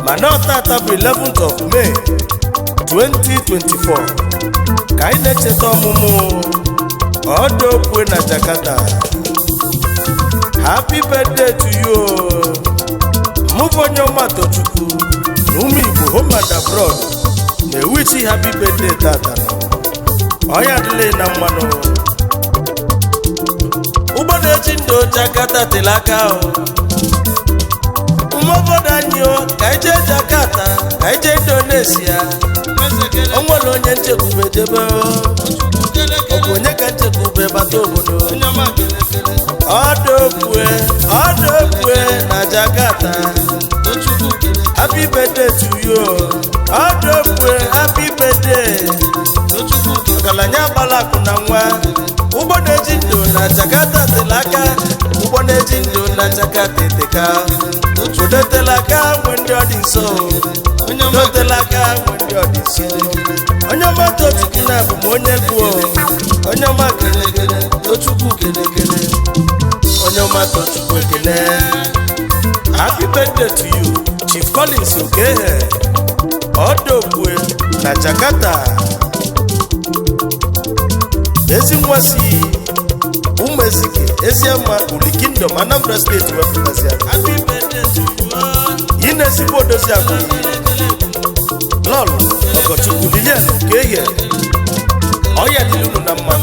Manotata bụ 11th of May 2024 ka anyị na-echeta ọmụmụ Ọdọkwe na Jakarta. Happy birthday to you. ONYEOMA TOCHUKWU na ụmụ Igbo home and abroad na-ewichi happy birthday tata. Ọya adịla na mmanụ. Ụgbọ na-eji ndụ Jakarta tele aka o. Ụmụobodo anyị o, ka anyị jee Jakarta, ka anyị jee Indonesia. O nwere onye nchekwube jebe o. Ọ bụ onye ka nchekwube bata obodo. Ọdọkwe na Jakarta. Happy birthday to you. Ọdọkwe, happy birthday. Ọgaranya gbara akụ na nwa. Ụgbọ na-eji ndụ na Jakarta tele aka. Ụgbọ na-eji ndụ na Jakarta eteka. Odotela aka nwe ndị ọ dị nso. Odotela aka nwe ndị ọ dị nso. ONYEOMA TOCHUKWU na-abụ m onye gụọ. ONYEOMA kelekele, Tochukwu kelekele. ONYEOMA TOCHUKWU ekele. Happy birthday to you, Chief Collins Okehe. Ọdọkwe na Jakarta. Ezi nwasi Umezike, Eziama, Uli Kingdom, Anambra State wepụtasịa. Happy birthday to you. Inezigbo Odoziakụ. Lọl Ọgọchukwu Lilian Okehe. Ọya dịrị unu na mma.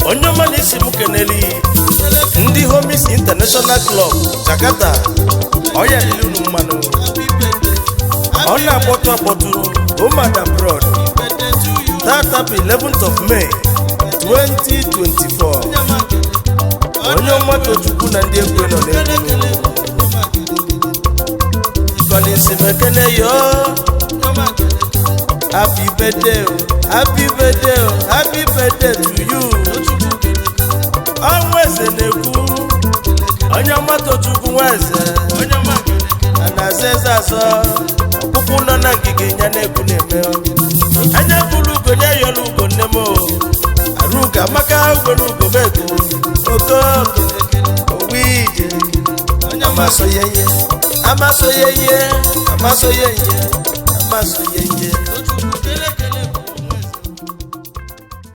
ONYEOMA na-esi m keneli ndị Homies International Club Jakarta. Ọya dịrị unu mmanụ. Ọ na-akpọtụ home and abroad. Tata bụ 11th of May 2024. ONYEOMA TOCHUKWU na ndị egwu nọ n'egwu. Collins mekene yo. Happy birthday, happy birthday, happy birthday to you. Onweze na-ekwu. ONYEOMA TOCHUKWU nweze. Ana-aza azọ. Ọkpụkpụ nọ na ngige ya na-ekwu na-eme. Anya bụrụ ugo ya yọrọ ugo nne m. Aruga maka ugo n'ugo bego. Oko owije. Amaso yeye. Amaso yeye. Amaso yeye. Amaso yeye.